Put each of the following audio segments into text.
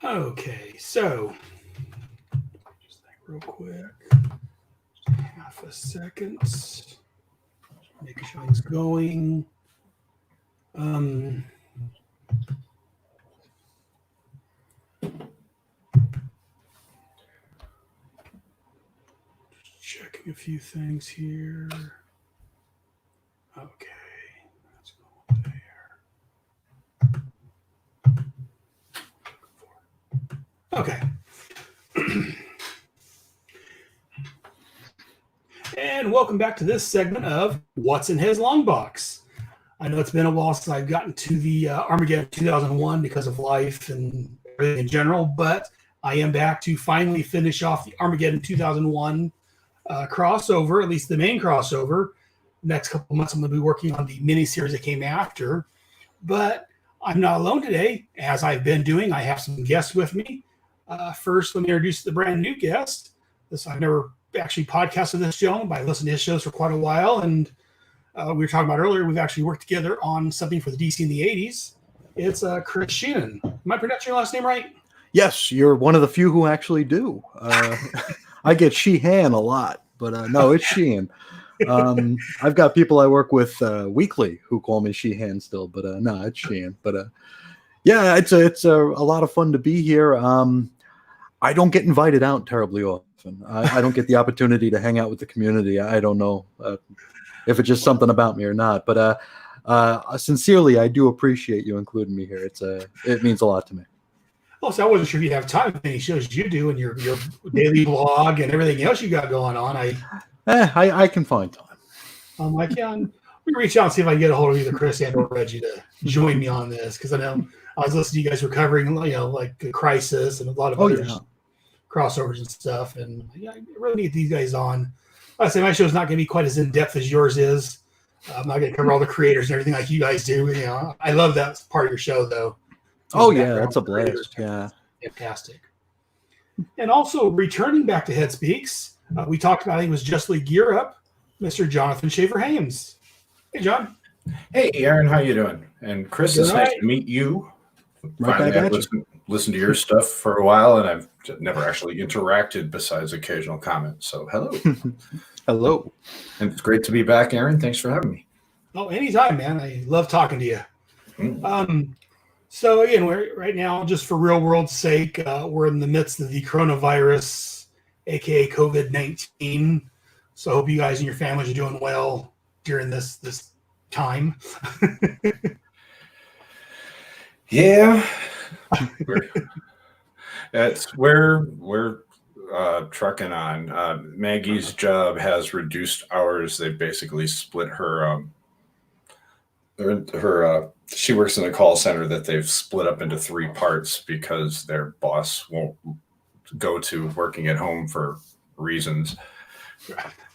Okay, so just think real quick. Half a second. Make sure it's going. Checking a few things here. Okay, let's go there. Okay. And welcome back to this segment of What's in His Long Box. I know it's been a while since I've gotten to the Armageddon 2001 because of life and everything in general, but I am back to finally finish off the Armageddon 2001 crossover, at least the main crossover. Next couple of months, I'm going to be working on the miniseries that came after. But I'm not alone today, as I've been doing. I have some guests with me. First, let me introduce the brand new guest. I've never actually podcasted this gentleman, but I listened to his shows for quite a while. And we were talking about earlier, we've actually worked together on something for the DC in the 80s. It's Chris Sheenan. Am I pronouncing your last name right? Yes, you're one of the few who actually do. I get Sheehan a lot, but no, it's Sheen. I've got people I work with weekly who call me Sheehan still, but no, it's Sheen. But yeah, it's a lot of fun to be here. I don't get invited out terribly often. I don't get the opportunity to hang out with the community. I don't know if it's just something about me or not, but sincerely, I do appreciate you including me here. It means a lot to me. Oh, so I wasn't sure if you'd have time for any shows you do and your daily blog and everything else you got going on. I can find time. I'm like, yeah, we reach out and see if I can get a hold of either Chris and or Reggie to join me on this, because I know I was listening to you guys were covering, like the Crisis and a lot of other crossovers and stuff, and yeah, I really need these guys on. I say my show's not going to be quite as in depth as yours is. I'm not going to cover all the creators and everything like you guys do. I love that part of your show though. Oh yeah, that's a blast. Yeah, fantastic. And also returning back to Head Speaks, we talked about, I think it was Justly Gear Up, Mr. Jonathan Schaefer-Hames. Hey, John. Hey, Aaron, how you doing? And Chris, it's nice to meet you. Finally, I've listened to your stuff for a while, and I've never actually interacted besides occasional comments. So hello. Hello. And it's great to be back, Aaron. Thanks for having me. Oh, anytime, man. I love talking to you. So again, we're right now, just for real world's sake, we're in the midst of the coronavirus, aka COVID-19. So I hope you guys and your families are doing well during this time. Yeah, we're trucking on. Maggie's job has reduced hours. They basically split her she works in a call center that they've split up into 3 parts because their boss won't go to working at home for reasons.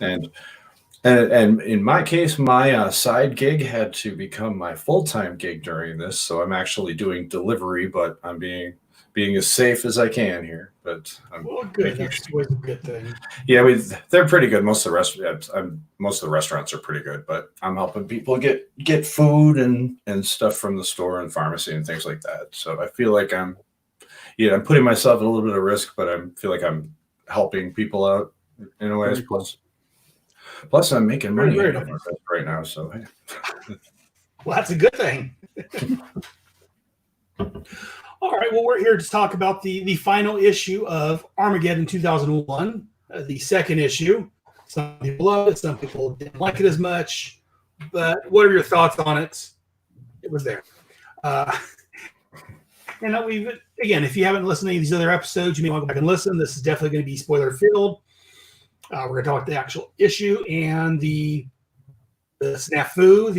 And in my case, my side gig had to become my full-time gig during this. So I'm actually doing delivery, but I'm being as safe as I can here. But good. That's always a good thing. Yeah, they're pretty good. Most of the restaurants are pretty good, but I'm helping people get food and stuff from the store and pharmacy and things like that. So I feel like I'm putting myself at a little bit of risk, but I feel like I'm helping people out in a way. Plus, I'm making money right now. So hey. Well, that's a good thing. All right, well, we're here to talk about the final issue of Armageddon 2001, the second issue. Some people love it, some people didn't like it as much, but what are your thoughts on it? It was there. And again, if you haven't listened to any of these other episodes, you may want to go back and listen. This is definitely going to be spoiler-filled. We're going to talk about the actual issue and the snafu,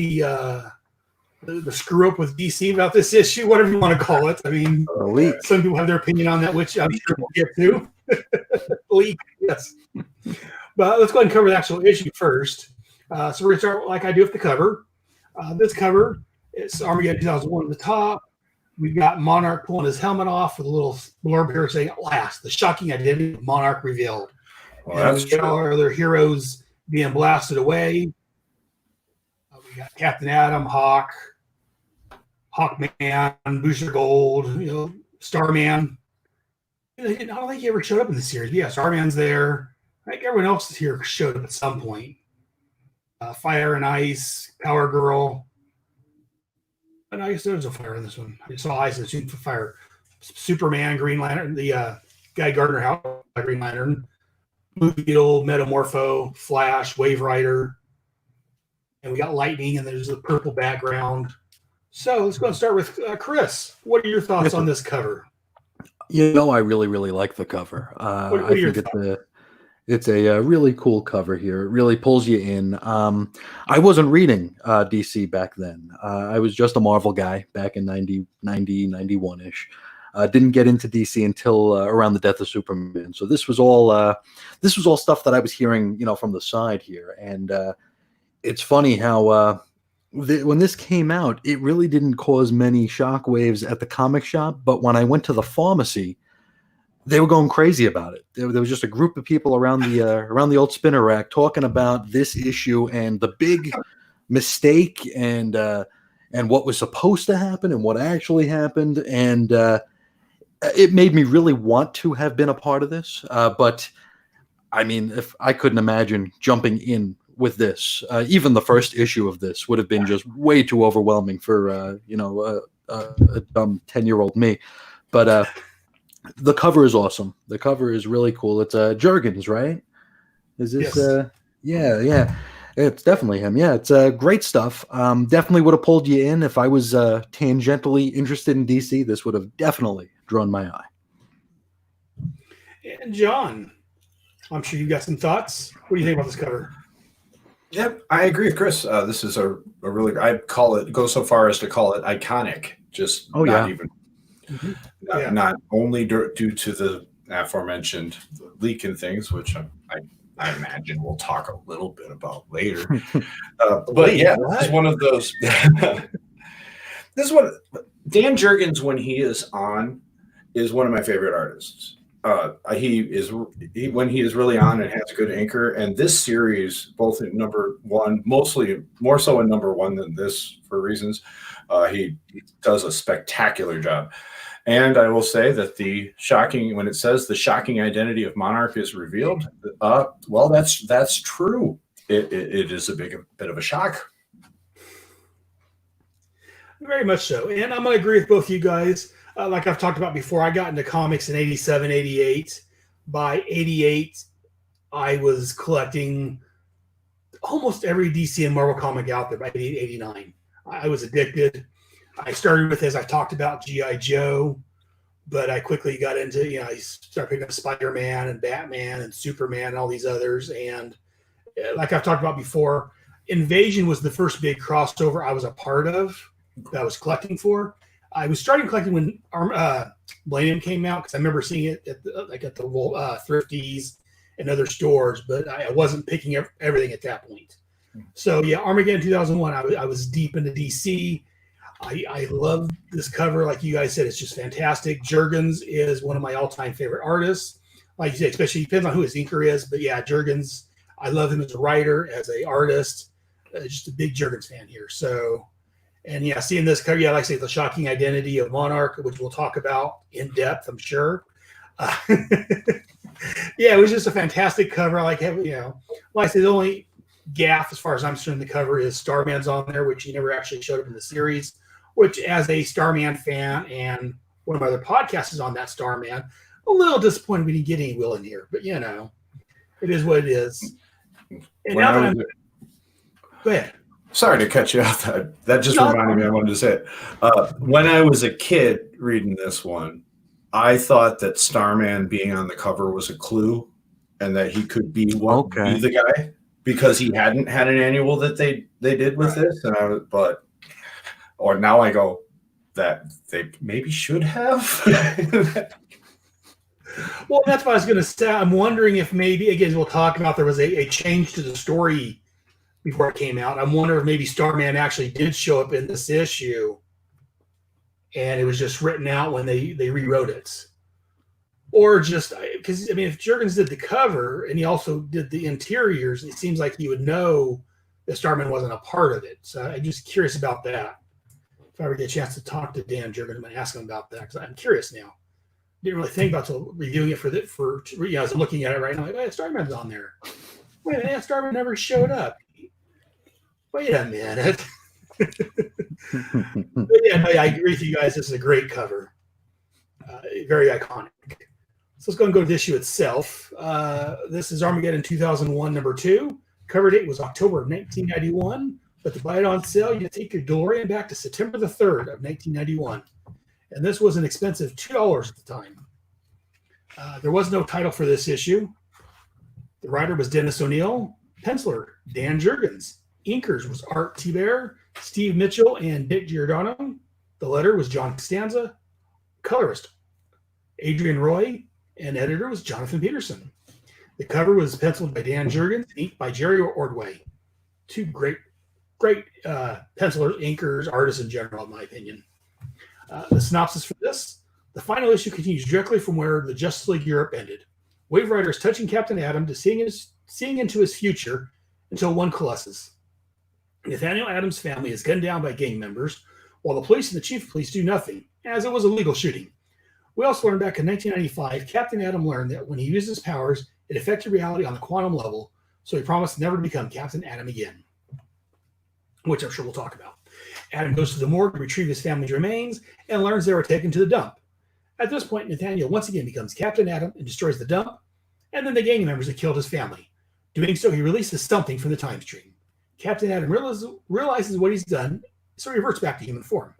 the screw up with DC about this issue, whatever you want to call it. I mean, some people have their opinion on that, which I'm sure we'll get to. Leak, yes. But let's go ahead and cover the actual issue first. So we're going to start like I do with the cover. This cover, it's Armageddon 2001 at the top. We've got Monarch pulling his helmet off with a little blurb here saying, "At last, the shocking identity of Monarch revealed." Well, that's true. All our other heroes being blasted away. We got Captain Atom, Hawkman, Booster Gold, Starman, I don't think he ever showed up in the series. But yeah, Starman's there. I think everyone else here showed up at some point. Fire and Ice, Power Girl. And I guess there was a fire in this one. I saw Ice and Super Fire. Superman, Green Lantern, the Guy Gardner House, Green Lantern, Blue Beetle, Metamorpho, Flash, Wave Rider. And we got lightning, and there's a purple background. So let's go and start with Chris. What are your thoughts on this cover? I really, really like the cover. What are I your think thoughts? it's a really cool cover here. It really pulls you in. I wasn't reading DC back then. I was just a Marvel guy back in 91-ish. Didn't get into DC until around the death of Superman. So this was all stuff that I was hearing, from the side here. And it's funny how when this came out, it really didn't cause many shockwaves at the comic shop. But when I went to the pharmacy, they were going crazy about it. There was just a group of people around the old spinner rack talking about this issue and the big mistake and what was supposed to happen and what actually happened. And it made me really want to have been a part of this. But I mean, if I couldn't imagine jumping in with this, even the first issue of this would have been just way too overwhelming for a dumb 10-year-old me. But the cover is awesome. The cover is really cool. It's Jurgens, right? Is this? Yes. Yeah. It's definitely him. Yeah, it's great stuff. Definitely would have pulled you in if I was tangentially interested in DC. This would have definitely drawn my eye. And John, I'm sure you got some thoughts. What do you think about this cover? Yep, I agree with Chris. This is a really, go so far as to call it iconic. Just not only due to the aforementioned leak and things, which I imagine we'll talk a little bit about later. But yeah, this is one of those. This is what Dan Jurgens, when he is on, is one of my favorite artists. When he is really on and has a good anchor. And this series, both in number one, mostly more so in number one than this for reasons, he does a spectacular job. And I will say that when it says the shocking identity of Monarch is revealed, well, that's true. It is a bit of a shock. Very much so. And I'm going to agree with both you guys. Like I've talked about before, I got into comics in 87, 88. By 88, I was collecting almost every DC and Marvel comic out there by 88, 89. I was addicted. I started with, as I've talked about, G.I. Joe, but I quickly got into, I started picking up Spider-Man and Batman and Superman and all these others. And like I've talked about before, Invasion was the first big crossover I was a part of that I was collecting for. I was starting collecting when Millennium came out because I remember seeing it at the Thrifties and other stores, but I wasn't picking up everything at that point. So yeah, Armageddon 2001, I was deep into DC. I love this cover. Like you guys said, it's just fantastic. Jurgens is one of my all-time favorite artists. Like you said, especially depends on who his inker is, but yeah, Jurgens, I love him as a writer, as an artist. Just a big Jurgens fan here. So, and yeah, seeing this cover, yeah, like I say, the shocking identity of Monarch, which we'll talk about in depth, I'm sure. Yeah, it was just a fantastic cover. I like having, like I say, the only gaffe as far as I'm concerned, the cover is Starman's on there, which he never actually showed up in the series. Which, as a Starman fan, and one of my other podcasts is on that Starman, a little disappointed we didn't get any Will in here, but it is what it is. And now that go ahead. Sorry to cut you off. That just reminded me. I wanted to say it. When I was a kid reading this one, I thought that Starman being on the cover was a clue, and that he could be the guy because he hadn't had an annual that they did with this. Or now I go that they maybe should have. Well, that's what I was going to say. I'm wondering if maybe, again, we'll talk about there was a change to the story before it came out. I'm wondering if maybe Starman actually did show up in this issue and it was just written out when they rewrote it. Or just, because, if Jurgens did the cover and he also did the interiors, it seems like he would know that Starman wasn't a part of it. So I'm just curious about that. If I ever get a chance to talk to Dan Jurgens, I'm going to ask him about that because I'm curious now. didn't really think about reviewing it as I'm looking at it right now. Like, hey, Starman's on there. Wait a minute, Starman never showed up. Wait a minute. No, I agree with you guys. This is a great cover. Very iconic. So let's go and go to the issue itself. This is Armageddon 2001, number 2. Cover date was October of 1991. But to buy it on sale, you take your DeLorean back to September the 3rd of 1991. And this was an expensive $2 at the time. There was no title for this issue. The writer was Dennis O'Neil. Penciler, Dan Jurgens. Inkers was Art Thibert, Steve Mitchell, and Dick Giordano. The letter was John Costanza. Colorist, Adrian Roy. And editor was Jonathan Peterson. The cover was penciled by Dan Jurgens and inked by Jerry Ordway. Two great pencilers, inkers, artists in general, in my opinion. The synopsis for this: the final issue continues directly from where the Justice League Europe ended. Wave Rider is touching Captain Atom to seeing into his future until one coalesces. Nathaniel Adams' family is gunned down by gang members, while the police and the chief of police do nothing, as it was a legal shooting. We also learned back in 1995, Captain Atom learned that when he used his powers, it affected reality on the quantum level, so he promised never to become Captain Atom again, which I'm sure we'll talk about. Atom goes to the morgue to retrieve his family's remains and learns they were taken to the dump. At this point, Nathaniel once again becomes Captain Atom and destroys the dump, and then the gang members that killed his family. Doing so, he releases something from the time stream. Captain Atom realizes what he's done, so he reverts back to human form.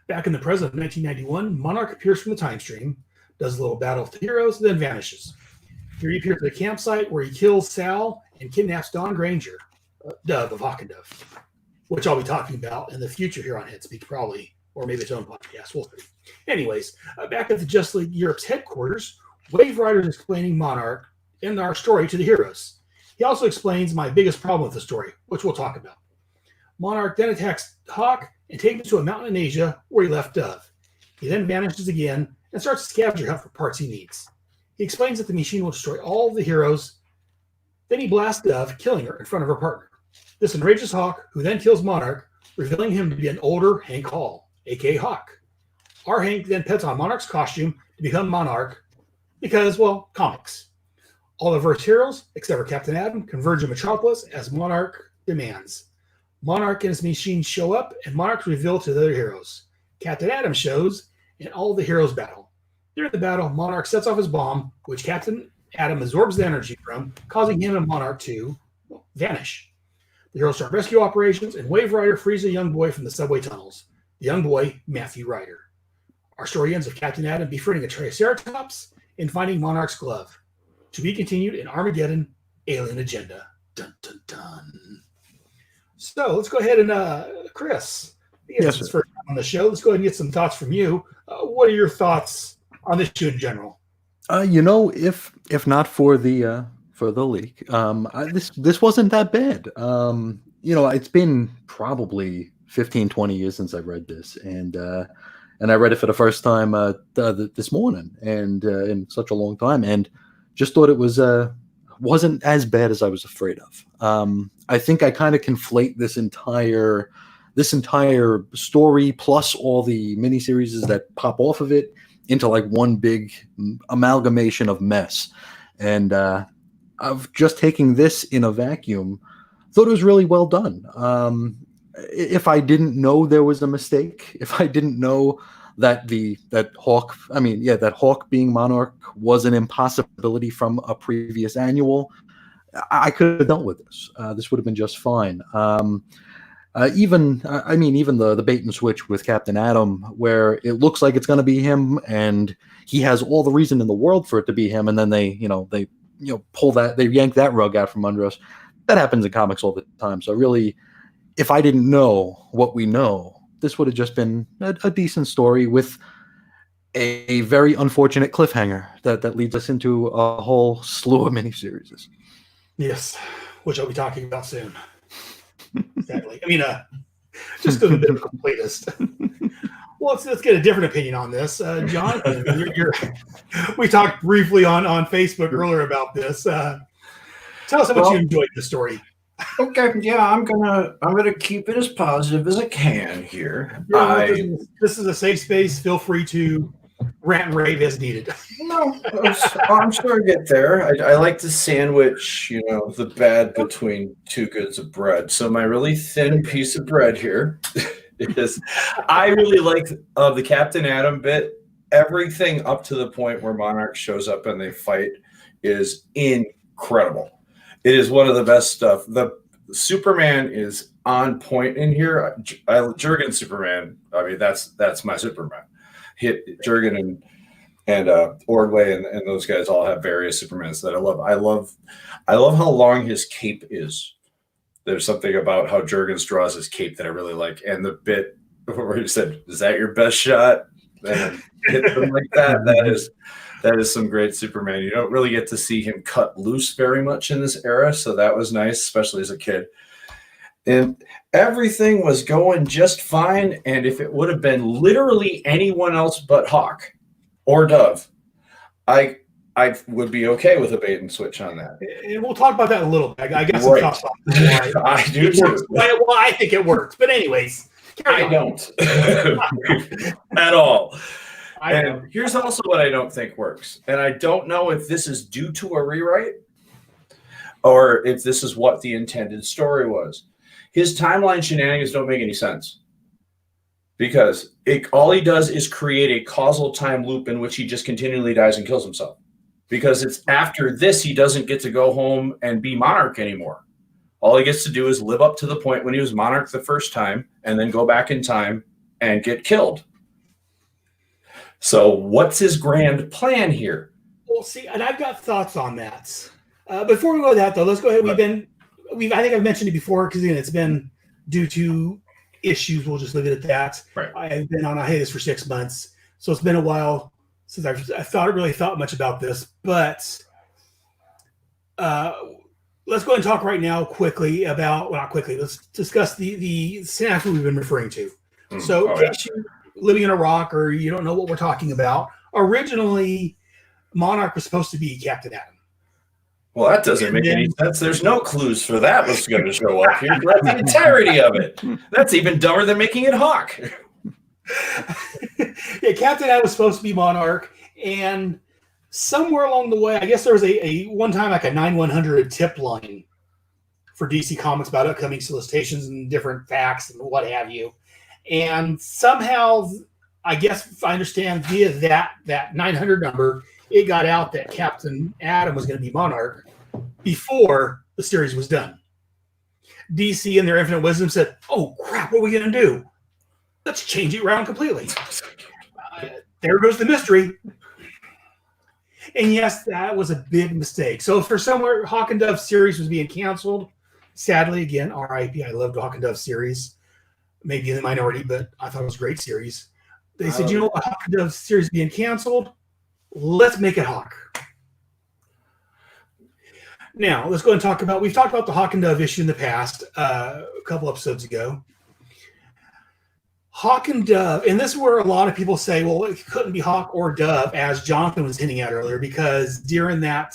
Back in the present of 1991, Monarch appears from the time stream, does a little battle with the heroes, then vanishes. He reappears at the campsite where he kills Sal and kidnaps Dawn Granger, Dove of Hawk and Dove, which I'll be talking about in the future here on Headspeak, probably, or maybe its own podcast. We'll see. Anyways, back at the Justice League Europe's headquarters, Wave Rider is explaining Monarch in our story to the heroes. He also explains my biggest problem with the story, which we'll talk about. Monarch then attacks Hawk and takes him to a mountain in Asia where he left Dove. He then vanishes again and starts a scavenger hunt for parts he needs. He explains that the machine will destroy all of the heroes. Then he blasts Dove, killing her in front of her partner. This enrages Hawk, who then kills Monarch, revealing him to be an older Hank Hall, a.k.a. Hawk. Our Hank then puts on Monarch's costume to become Monarch because, well, comics. All the verse heroes, except for Captain Atom, converge in Metropolis as Monarch demands. Monarch and his machine show up, and Monarch's revealed to the other heroes. Captain Atom shows, and all the heroes battle. During the battle, Monarch sets off his bomb, which Captain Atom absorbs the energy from, causing him and Monarch to vanish. The heroes start rescue operations, and Wave Rider frees a young boy from the subway tunnels. The young boy, Matthew Ryder. Our story ends with Captain Atom befriending a Triceratops and finding Monarch's glove. To be continued in Armageddon, Alien Agenda. Dun, dun, dun. So let's go ahead and, Chris, yes, first time on the show. Let's go ahead and get some thoughts from you. What are your thoughts on this show in general? If not for the leak, this wasn't that bad. It's been probably 15, 20 years since I read this, and I read it for the first time this morning, and in such a long time, and just thought it wasn't as bad as I was afraid of. I think I kind of conflate this entire story plus all the miniseries that pop off of it into like one big amalgamation of mess. And of just taking this in a vacuum, thought it was really well done. If I didn't know there was a mistake, if I didn't know that that Hawk being Monarch was an impossibility from a previous annual, I could have dealt with this. This would have been just fine. Even the bait and switch with Captain Atom, where it looks like it's going to be him, and he has all the reason in the world for it to be him, and then they yank that rug out from under us. That happens in comics all the time. So really, if I didn't know what we know, this would have just been a decent story with a very unfortunate cliffhanger that leads us into a whole slew of miniseries. Yes, which I'll be talking about soon. Exactly. I mean, just because I'm a bit of a completist. Well, let's get a different opinion on this. Jonathan, we talked briefly on Facebook earlier about this. Tell us how much you enjoyed the story. Okay, yeah, I'm gonna keep it as positive as I can here. This is a safe space. Feel free to rant and rave as needed. No, I'm sure I get there. I like to sandwich, the bad between two goods of bread. So my really thin piece of bread here is, I really like the Captain Atom bit. Everything up to the point where Monarch shows up and they fight is incredible. It is one of the best stuff. The Superman is on point in here. Jurgen Superman. I mean, that's my Superman. Jurgen and Ordway and those guys all have various Supermans that I love. I love how long his cape is. There's something about how Jurgens draws his cape that I really like. And the bit where he said, "Is that your best shot?" And hit them like that. That is some great Superman. You don't really get to see him cut loose very much in this era, so that was nice, especially as a kid. And everything was going just fine. And if it would have been literally anyone else but Hawk or Dove, I would be okay with a bait and switch on that. And we'll talk about that in a little bit. I got some thoughts on it. I do too. Well, I think it works. But anyways, I don't at all. And here's also what I don't think works. And I don't know if this is due to a rewrite or if this is what the intended story was. His timeline shenanigans don't make any sense. Because all he does is create a causal time loop in which he just continually dies and kills himself. Because it's after this, he doesn't get to go home and be Monarch anymore. All he gets to do is live up to the point when he was Monarch the first time and then go back in time and get killed. So what's his grand plan here? Well, see, and I've got thoughts on that. Before we go to that, though, let's go ahead. I think I've mentioned it before because, again, it's been due to issues. We'll just leave it at that. Right. I've been on a hiatus for 6 months. So it's been a while since I really thought much about this. But let's go ahead and talk right now quickly about, well, not quickly, let's discuss the snafu we've been referring to. So in case you're living in a rock or you don't know what we're talking about, originally Monarch was supposed to be Captain Atom. Well, that doesn't make any sense. There's no clues for that was going to show up here. That's the entirety of it. That's even dumber than making it Hawk. Yeah, Captain Atom was supposed to be Monarch, and somewhere along the way, I guess there was a one time like a 9100 tip line for DC Comics about upcoming solicitations and different facts and what have you. And somehow, I guess if I understand via that 900 number, it got out that Captain Atom was going to be Monarch before the series was done. DC, in their infinite wisdom, said, "Oh crap, what are we going to do? Let's change it around completely." There goes the mystery. And yes, that was a big mistake. So for somewhere, Hawk and Dove series was being canceled. Sadly, again, R.I.P. I loved Hawk and Dove series. Maybe in the minority, but I thought it was a great series. They said, "You know what, Hawk and Dove series being canceled. Let's make it Hawk." Now, let's go and talk about, we've talked about the Hawk and Dove issue in the past, a couple episodes ago. Hawk and Dove, and this is where a lot of people say, well, it couldn't be Hawk or Dove, as Jonathan was hinting at earlier, because during that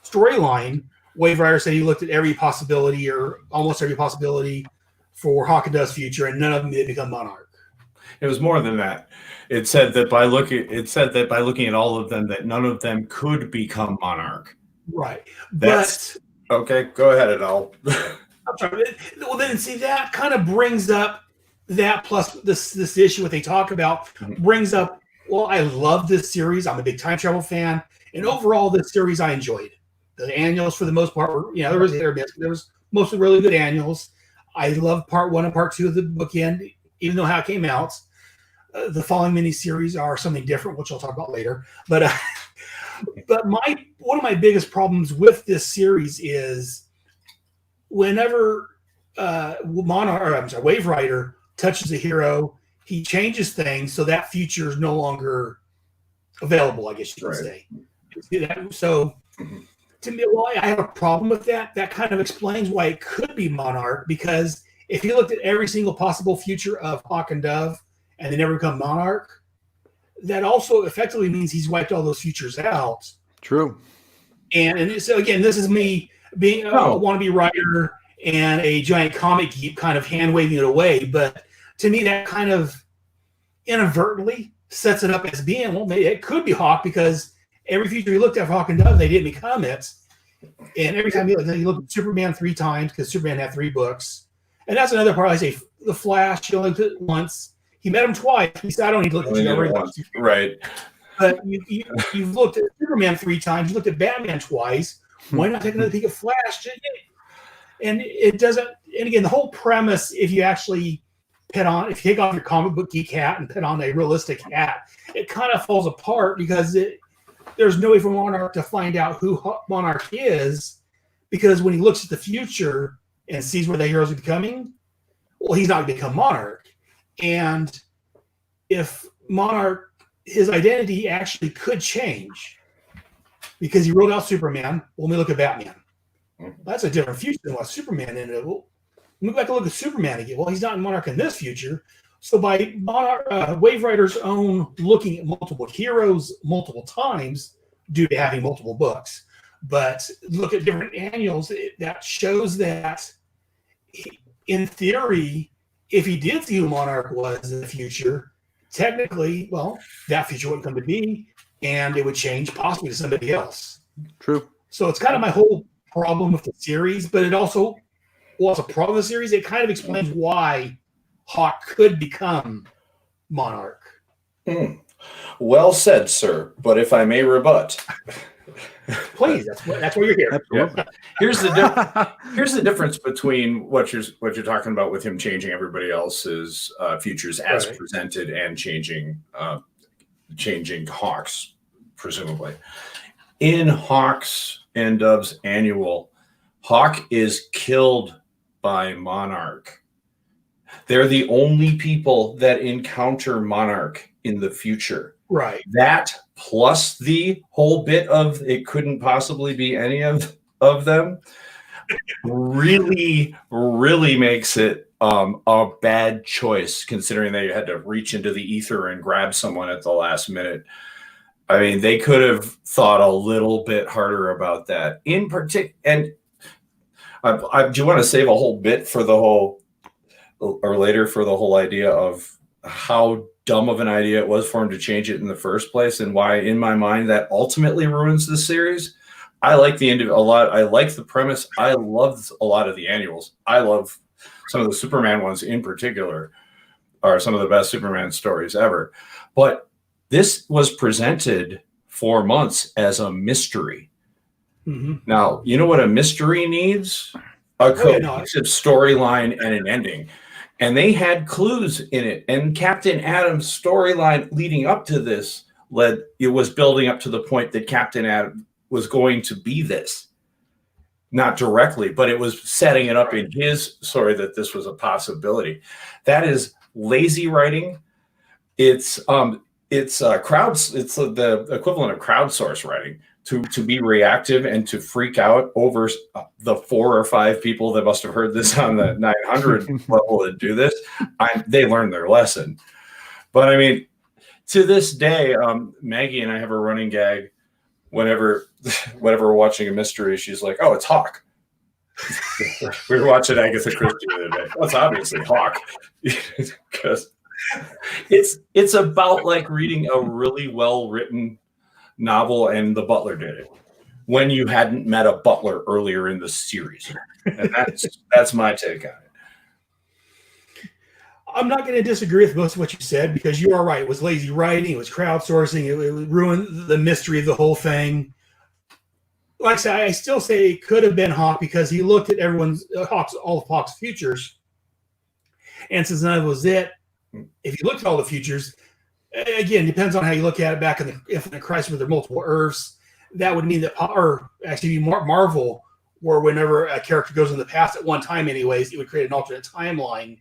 storyline, Wave Rider said he looked at every possibility or almost every possibility for Hawk and Dove's future, and none of them did become Monarch. It was more than that. It said that by looking at all of them, that none of them could become Monarch. Right. Okay. Go ahead, and I'll. I'm sorry. Well, then see, that kind of brings up that plus this issue what they talk about brings up. Well, I love this series. I'm a big time travel fan, and overall, this series I enjoyed. The annuals, for the most part, were there was hit or miss, but there was mostly really good annuals. I love part 1 and part 2 of the bookend, even though how it came out. The following miniseries are something different, which I'll talk about later. But one of my biggest problems with this series is whenever Wave Rider touches a hero, he changes things so that future is no longer available, I guess you could say. So to me, well, I have a problem with that. That kind of explains why it could be Monarch, because if you looked at every single possible future of Hawk and Dove and they never become Monarch, that also effectively means he's wiped all those futures out. True. And so again, this is me being a wannabe writer and a giant comic geek kind of hand waving it away. But to me, that kind of inadvertently sets it up as being, well, maybe it could be Hawk because every future he looked at for Hawk and Dove, they didn't become it. And every time you look at Superman 3 times because Superman had 3 books. And that's another part. I say the Flash, you only looked at it once. He met him twice. He said, I don't need to look at you. Once. Right. But you've looked at Superman 3 times. You looked at Batman twice. Why not take another peek at Flash? And it doesn't. And again, the whole premise, if you actually if you take off your comic book geek hat and put on a realistic hat, it kind of falls apart because there's no way for Monarch to find out who Monarch is, because when he looks at the future and sees where the heroes are becoming, well, he's not going to become Monarch. And if Monarch, his identity actually could change because he wrote out Superman. When we look at Batman, that's a different future than what Superman ended up. Well, we go back and look at Superman again. Well, he's not in Monarch in this future. So by Wave Rider's own looking at multiple heroes multiple times due to having multiple books, but look at different annuals, that shows that in theory, if he did see who Monarch was in the future, technically, well, that future wouldn't come to be, and it would change possibly to somebody else. True. So it's kind of my whole problem with the series, but it also, well, it's a problem with the series. It kind of explains why Hawk could become Monarch. Well said, sir. But if I may rebut, please, that's why you're here. Absolutely. Here's the difference between what you're talking about with him changing everybody else's futures as presented and changing Hawk's, presumably. In Hawk's and Dove's annual, Hawk is killed by Monarch. They're the only people that encounter Monarch in the future. Right. That plus the whole bit of it couldn't possibly be any of them really, really makes it a bad choice, considering that you had to reach into the ether and grab someone at the last minute. I mean, they could have thought a little bit harder about that. In particular, and do you want to save a whole bit for the whole, or later for the whole idea of how dumb of an idea it was for him to change it in the first place, and why, in my mind, that ultimately ruins the series? I like the end a lot. I like the premise. I love a lot of the annuals. I love some of the Superman ones in particular, are some of the best Superman stories ever. But this was presented for months as a mystery. Mm-hmm. Now, you know what a mystery needs? A cohesive storyline and an ending. And they had clues in it. And Captain Adam's storyline leading up to this was building up to the point that Captain Adam was going to be this. Not directly, but it was setting it up in his story that this was a possibility. That is lazy writing. It's the equivalent of crowdsource writing, to be reactive and to freak out over the 4 or 5 people that must have heard this on the 900 level and do this. They learned their lesson. But I mean, to this day, Maggie and I have a running gag. Whenever we're watching a mystery, she's like, "Oh, it's Hawk." We were watching Agatha Christie the other day. Well, it's obviously Hawk, because it's about like reading a really well written novel, and the butler did it when you hadn't met a butler earlier in the series, and that's my take on it. I'm not going to disagree with most of what you said, because you are right. It was lazy writing. It was crowdsourcing. It ruined the mystery of the whole thing. Like I said, I still say it could have been Hawk, because he looked at all of Hawk's futures, and since none of it was it, if you looked at all the futures, again, depends on how you look at it. Back in the Infinite Crisis, where there are multiple Earths, that would mean that, or actually Marvel, where whenever a character goes in the past at one time, anyways, it would create an alternate timeline.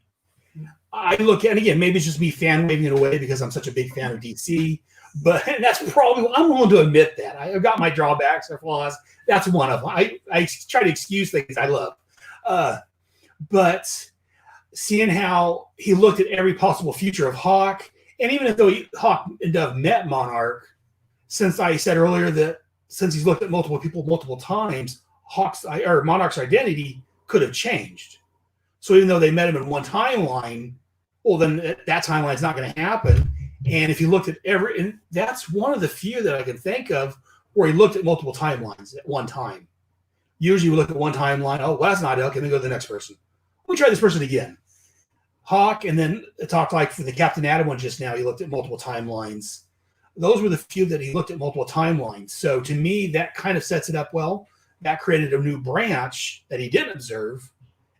I look at, and again, maybe it's just me fan waving it away because I'm such a big fan of DC, but that's probably, I'm willing to admit that. I've got my drawbacks or flaws. That's one of them. I try to excuse things I love. But seeing how he looked at every possible future of Hawk, and even though Hawk and Dove met Monarch, since I said earlier that since he's looked at multiple people multiple times, Monarch's identity could have changed. So even though they met him in one timeline, well, then that timeline is not going to happen. And if you looked at and that's one of the few that I can think of where he looked at multiple timelines at one time. Usually we look at one timeline. Oh, well, that's not it. Okay, let me go to the next person. Let me try this person again. Hawk, and then it talked like for the Captain Atom one just now, he looked at multiple timelines. Those were the few that he looked at multiple timelines. So to me, that kind of sets it up well. That created a new branch that he didn't observe,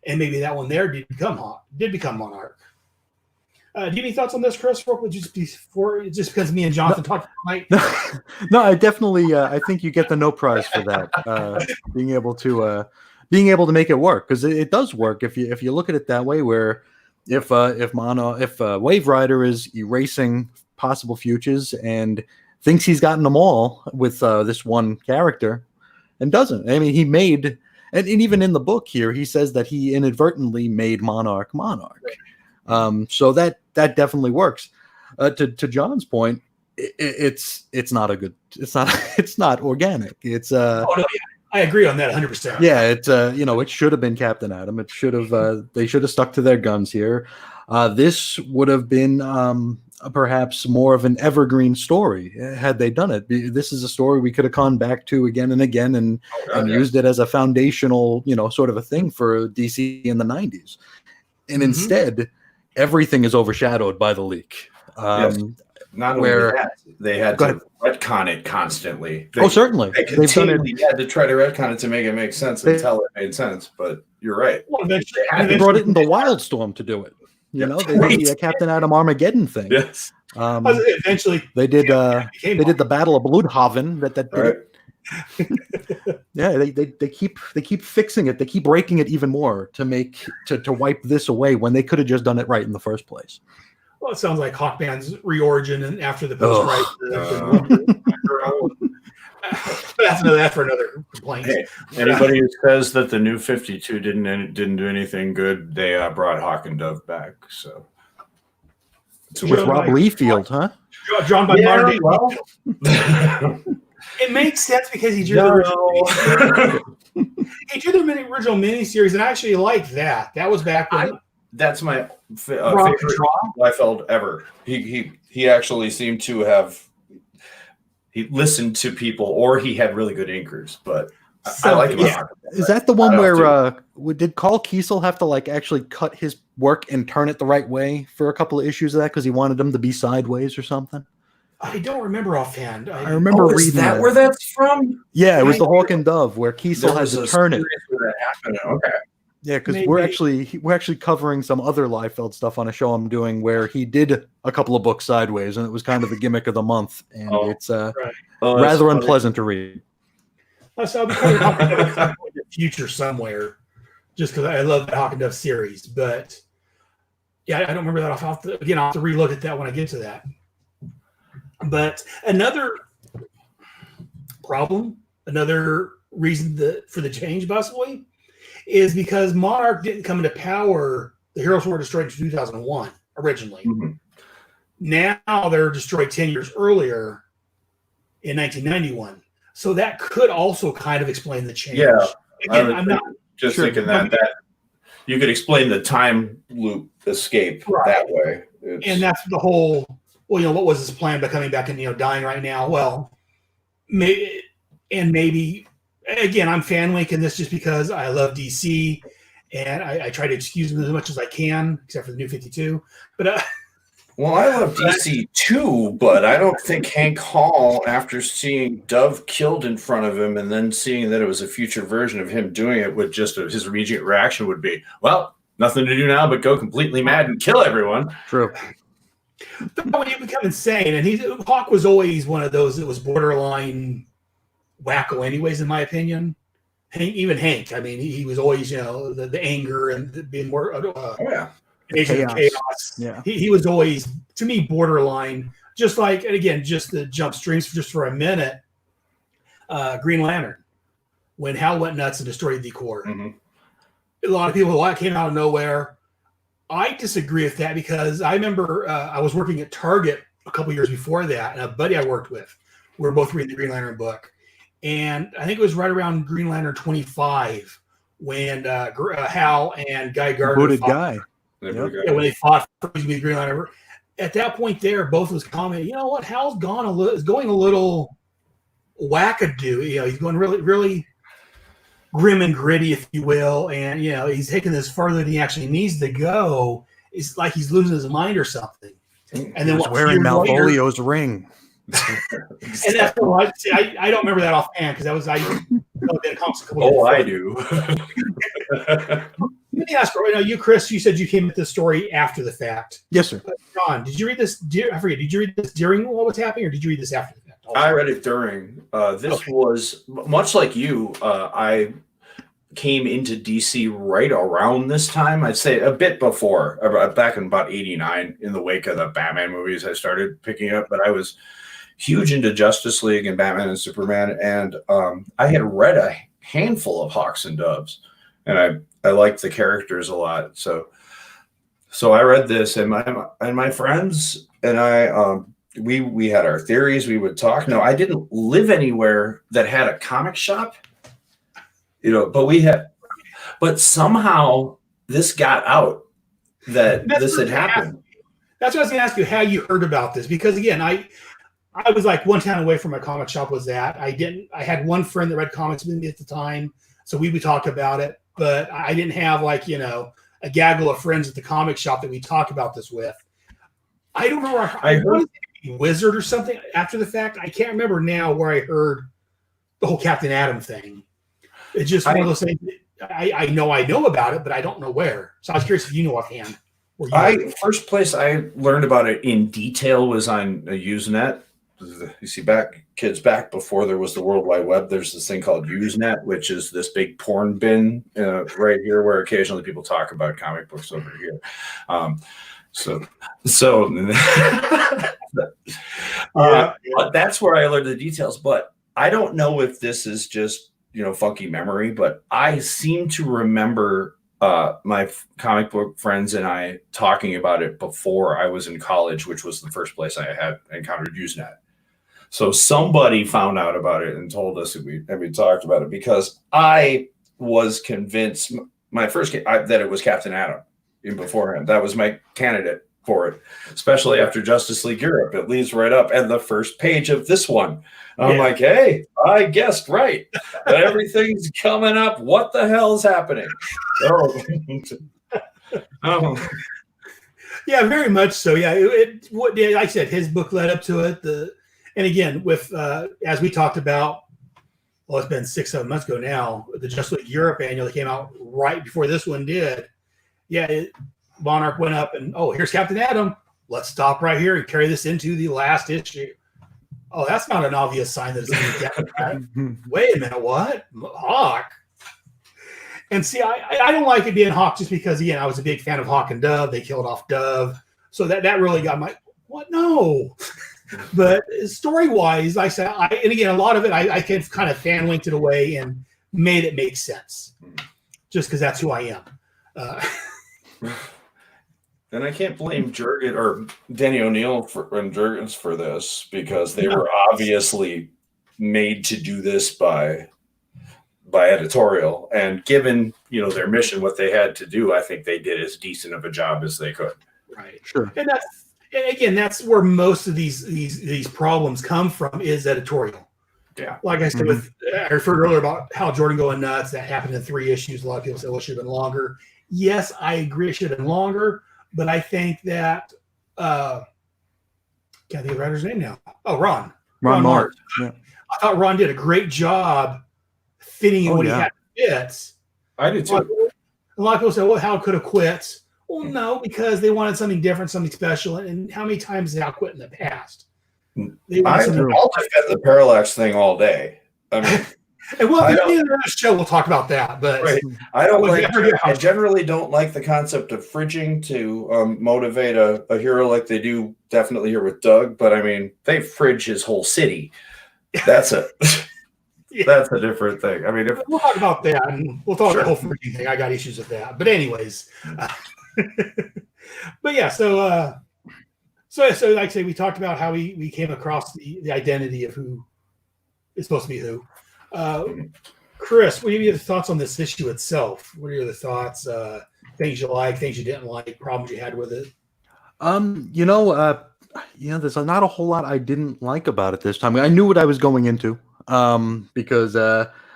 and maybe that one there did become Monarch. Do you have any thoughts on this, Chris? Just because me and Jonathan talked tonight. No, I definitely. I think you get the no prize for that. Being able to make it work, because it does work if you look at it that way. Where if Wave Rider is erasing possible futures and thinks he's gotten them all with this one character, and doesn't. I mean, he made, and even in the book here, he says that he inadvertently made Monarch. Right. So that definitely works. To John's point, it's not organic. It's oh, no, yeah. I agree on that 100%. Yeah, it should have been Captain Atom. It should have they should have stuck to their guns here. This would have been perhaps more of an evergreen story had they done it. This is a story we could have gone back to again and again and used it as a foundational, sort of a thing for DC in the 90s. And instead, everything is overshadowed by the leak. Yes. Not only that, they had to retcon it constantly. Certainly. They continually had to try to retcon it to make it make sense until it made sense. But you're right. Well, they brought it in the Wildstorm to do it. They did the Captain Atom Armageddon thing. Yes. Eventually, they did the Battle of Bloodhaven. That did it. Yeah, they keep fixing it. They keep breaking it even more to wipe this away when they could have just done it right in the first place. Well, it sounds like Hawkman's reorigin and after the post that's for another complaint. Hey, anybody who says that the New 52 didn't do anything good, they brought Hawk and Dove back. So with Rob Liefeld, huh? Drawn by Marty. Well. It makes sense because he drew the original miniseries, and I actually liked that. That was back when. That's my favorite Liefeld ever. He actually seemed to have listened to people, or he had really good inkers. But I like it. Yeah. Is that the one where did Carl Kiesel have to actually cut his work and turn it the right way for a couple of issues of that because he wanted them to be sideways or something? I don't remember offhand. I remember reading is that where that's from? Yeah, it was the Hawk and Dove where Kiesel had to turn it. Where that happened. Okay. Yeah, because we're actually covering some other Liefeld stuff on a show I'm doing where he did a couple of books sideways, and it was kind of the gimmick of the month, and it's rather unpleasant to read. So I'll be talking about the future somewhere, just because I love the Hawk and Dove series. But yeah, I don't remember that. I'll have to relook at that when I get to that. But another problem, another reason for the change, possibly, is because Monarch didn't come into power. The Heroes were destroyed in 2001 originally. Mm-hmm. Now they're destroyed 10 years earlier in 1991. So that could also kind of explain the change. Yeah, again, I'm not just thinking that you could explain the time loop escape that way. And that's the whole. Well, what was his plan by coming back and dying right now? Well, maybe again, I'm fan linking this just because I love DC, and I try to excuse them as much as I can, except for the New 52. But well, I love DC too, but I don't think Hank Hall, after seeing Dove killed in front of him and then seeing that it was a future version of him doing it, with just his immediate reaction would be, well, nothing to do now but go completely mad and kill everyone. True. But when you become insane, and Hawk was always one of those that was borderline wacko anyways, in my opinion. Even Hank, I mean, he was always, the anger and being more agent of chaos. Yeah. He was always, to me, borderline, just like, and again, just the jump streams just for a minute, Green Lantern, when Hal went nuts and destroyed the Corps. Mm-hmm. A lot of people, came out of nowhere. I disagree with that because I remember I was working at Target a couple years before that, and a buddy I worked with, we were both reading the Green Lantern book. And I think it was right around Green Lantern 25 when Hal and Guy Gardner booted Guy. Yeah, when they fought for the Green Lantern. at that point there, both of us commented, you know what, Hal's is going a little wackadoo. You know, he's going really, really grim and gritty, if you will. And, you know, he's taking this further than he actually needs to go. It's like he's losing his mind or something. And then He's wearing Malvolio's ring. And that's what I don't remember that offhand because that was I do. Let me ask you, Chris. You said you came at this story after the fact. Yes, sir. Ron, did you read this? I forget. Did you read this during what was happening, or did you read this after the fact? Also? I read it during. This was much like you. I came into DC right around this time. I'd say a bit before, back in about '89, in the wake of the Batman movies. I started picking up, but I was huge into Justice League and Batman and Superman, and I had read a handful of Hawks and Doves, and I liked the characters a lot. So I read this, and my friends and I we had our theories. We would talk. No, I didn't live anywhere that had a comic shop, you know, but somehow this got out that this had happened. That's what I was going to ask you, how you heard about this, because again, I was like one town away from my comic shop was that. I had one friend that read comics with me at the time, so we would talk about it, but I didn't have like, you know, a gaggle of friends at the comic shop that we talk about this with. I don't know where I heard Wizard or something after the fact. I can't remember now where I heard the whole Captain Atom thing. It's just one of those things. I know about it, but I don't know where. So I was curious if you know offhand. First place I learned about it in detail was on Usenet. You see, back before there was the World Wide Web, there's this thing called Usenet, which is this big porn bin right here, where occasionally people talk about comic books over here. But that's where I learned the details. But I don't know if this is just, you know, funky memory, but I seem to remember my comic book friends and I talking about it before I was in college, which was the first place I had encountered Usenet. So somebody found out about it and told us, and we talked about it, because I was convinced that it was Captain Atom even beforehand. That was my candidate for it, especially after Justice League Europe. It leads right up and the first page of this one. I'm like, hey, I guessed right. Everything's coming up. What the hell's happening? Yeah, very much so. Yeah, like I said, his book led up to it. And again, with as we talked about, well, it's been 6-7 months ago now. The Justice League Europe annual that came out right before this one did. Yeah, Monarch went up and here's Captain Atom. Let's stop right here and carry this into the last issue. Oh, that's not an obvious sign that it's going to be Captain Atom. Wait a minute, what? Hawk? And see, I don't like it being Hawk just because, again, I was a big fan of Hawk and Dove. They killed off Dove. So that really got my, what? No. But story-wise, like I said, and again, a lot of it, I kind of fan-linked it away and made it make sense just because that's who I am. And I can't blame Jurgen or Danny O'Neill and Jurgens for this, because they were obviously made to do this by editorial, and given, you know, their mission, what they had to do, I think they did as decent of a job as they could. Right. Sure. And that's where most of these problems come from, is editorial. Yeah. Like I said, I referred earlier about how Jordan going nuts. That happened in 3 issues. A lot of people say, well, it should have been longer. Yes, I agree, it should have been longer. But I think that can't think of the writer's name now. Oh, Ron Mart. Yeah. I thought Ron did a great job fitting in what he had to fit. I did too. A lot of people say, well, Hal could have quit. Well, no, because they wanted something different, something special. And how many times has Hal quit in the past? I'll defend the parallax thing all day. I mean, and well, at the end of the show, we'll talk about that. But right. I generally don't like the concept of fridging to motivate a hero like they do definitely here with Doug. But I mean, they fridge his whole city. That's a that's a different thing. I mean, we'll talk about that, and we'll talk about the whole fridging thing. I got issues with that. But anyways, but yeah, so like I say, we talked about how we came across the identity of who is supposed to be who. Chris, what are your thoughts on this issue itself? What are your thoughts? Things you like, things you didn't like, problems you had with it? There's not a whole lot I didn't like about it this time. I knew what I was going into, because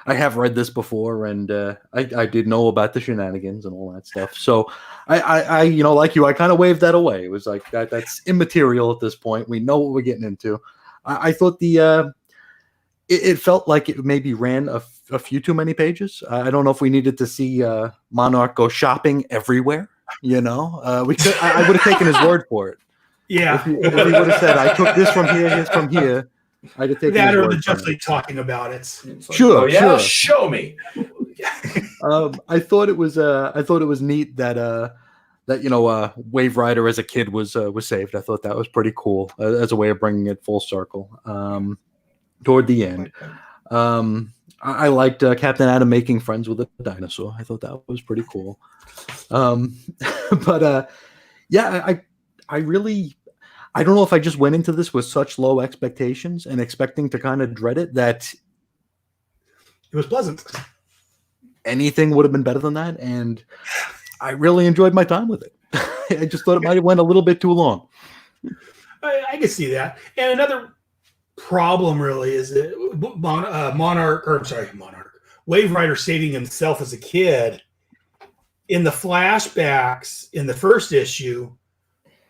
I have read this before, and I did know about the shenanigans and all that stuff. So I like you, I kind of waved that away. It was like that's immaterial at this point. We know what we're getting into. I thought it felt like it maybe ran a few too many pages. I don't know if we needed to see Monarch go shopping everywhere. I would have taken his word for it. Yeah. If he would have said, I took this from here, this from here, I'd have taken that his or word the from Just it. League talking about it. It's like, Sure, sure. Show me. I thought it was neat that Wave Rider as a kid was saved. I thought that was pretty cool as a way of bringing it full circle. Toward the end, I liked Captain Atom making friends with a dinosaur. I thought that was pretty cool. But I really, I don't know if I just went into this with such low expectations and expecting to kind of dread it that It was pleasant. anything would have been better than that. And I really enjoyed my time with it. I just thought it might have went a little bit too long. I can see that. And another problem really is that Monarch, Wave Rider saving himself as a kid. In the flashbacks in the first issue,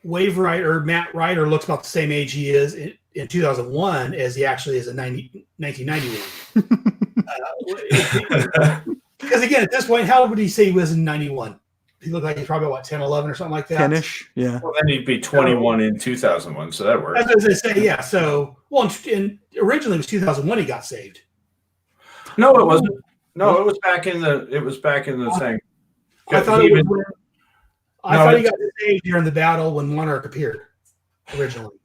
Matt Ryder looks about the same age he is in 2001 as he actually is in 1991. Because again, at this point, how old would he say he was in 91? He looked like he's probably, 10, 11 or something like that? 10-ish, yeah. Well, then he'd be 21 in 2001, so that works. As I say, yeah. So, and originally it was 2001 he got saved. No, it wasn't. No, it was back in the thing. I thought he got saved during the battle when Monarch appeared originally.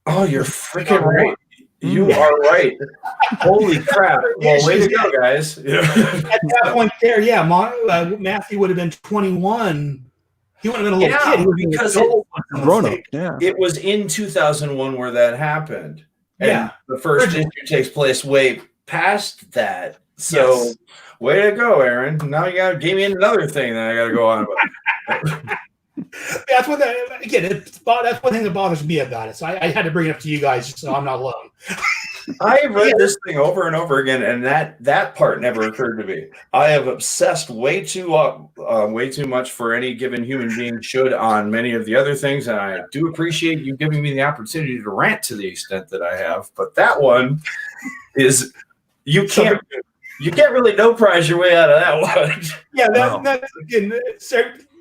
Oh, you're freaking right. You are right. Holy crap. Well, way to go, guys. At that point there, yeah, Matthew would have been 21. He wouldn't have been a little kid. He would have because been Grown up, yeah. It was in 2001 where that happened. And Yeah. the first issue takes place way past that. So, way to go, Aaron. Now you gave me another thing that I got to go on about. That's what that's one thing that bothers me about it. So I had to bring it up to you guys just so I'm not alone. I read this thing over and over again, and that part never occurred to me. I have obsessed way too much for any given human being should on many of the other things, and I do appreciate you giving me the opportunity to rant to the extent that I have. But that one is you can't really no prize your way out of that one. Yeah, that's again.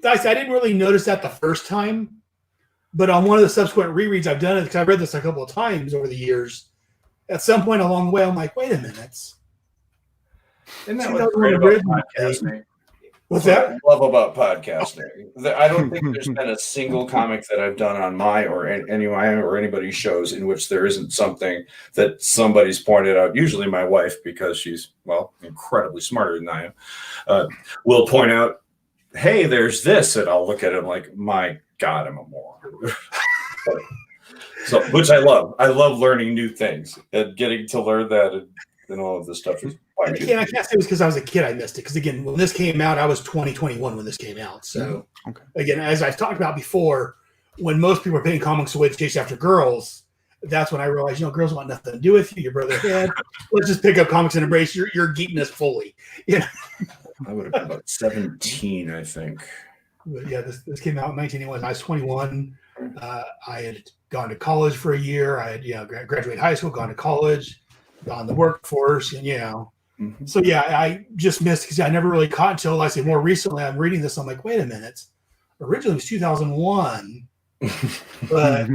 I didn't really notice that the first time, but on one of the subsequent rereads I've done it because I've read this a couple of times over the years. At some point along the way, I'm like, wait a minute. Isn't that what's great about podcasting? What's that? I love about podcasting. I don't think there's been a single comic that I've done on my or anybody's shows in which there isn't something that somebody's pointed out. Usually my wife, because she's, incredibly smarter than I am, will point out, hey, there's this. And I'll look at him like, my God, I'm a moron. So, which I love. I love learning new things and getting to learn that and all of this stuff. I can't say it was because I was a kid I missed it. Because again, when this came out, I was 21 when this came out. So again, as I've talked about before, when most people are paying comics away to chase after girls, that's when I realized, girls want nothing to do with you. Your brother head. Let's just pick up comics and embrace your geekiness fully. I would have been about 17, I think. But yeah, this came out in 1981. I was 21. I had gone to college for a year. I had graduated high school, gone to college, gone to the workforce, and So yeah, I just missed because I never really caught until I say more recently. I'm reading this. I'm like, wait a minute. Originally it was 2001, but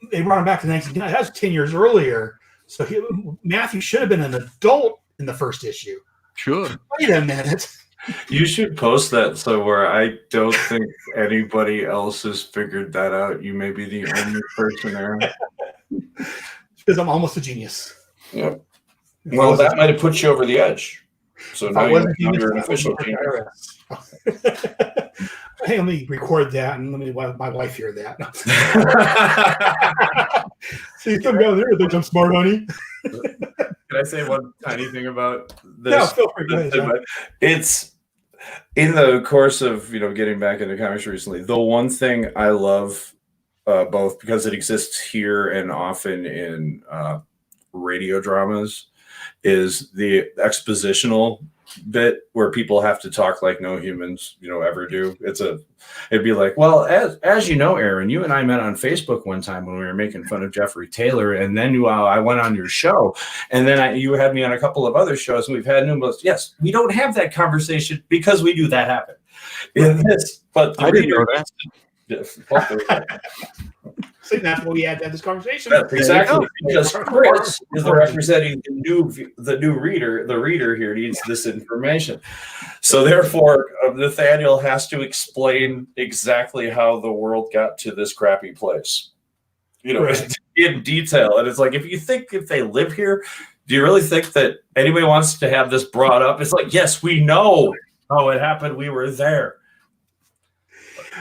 they brought him back to 1990. That was 10 years earlier. So Matthew should have been an adult in the first issue. Sure. Wait a minute. You should post that somewhere. I don't think anybody else has figured that out. You may be the only person there. Because I'm almost a genius. Yep. Well, that might have put you over the edge. So now you're an official genius. Hey, let me record that and let me let my wife hear that. See, some guy there thinks I'm smart, honey. Can I say one tiny thing about this? No, feel free. It's In the course of getting back into comics recently, the one thing I love both because it exists here and often in radio dramas is the expositional bit where people have to talk like no humans ever do. It'd be like, well, as you know, Aaron, you and I met on Facebook one time when we were making fun of Jeffrey Taylor, and then I went on your show, and then you had me on a couple of other shows, and we've had numerous. Yes, we don't have that conversation because we do that happen in this, but the I didn't know reader. that. So that's why we had to have this conversation. That's exactly because Chris is representing the new reader. The reader here needs this information, so therefore Nathaniel has to explain exactly how the world got to this crappy place, Right. in detail. And it's like, if they live here, do you really think that anybody wants to have this brought up? It's like, yes, we know how it happened. We were there.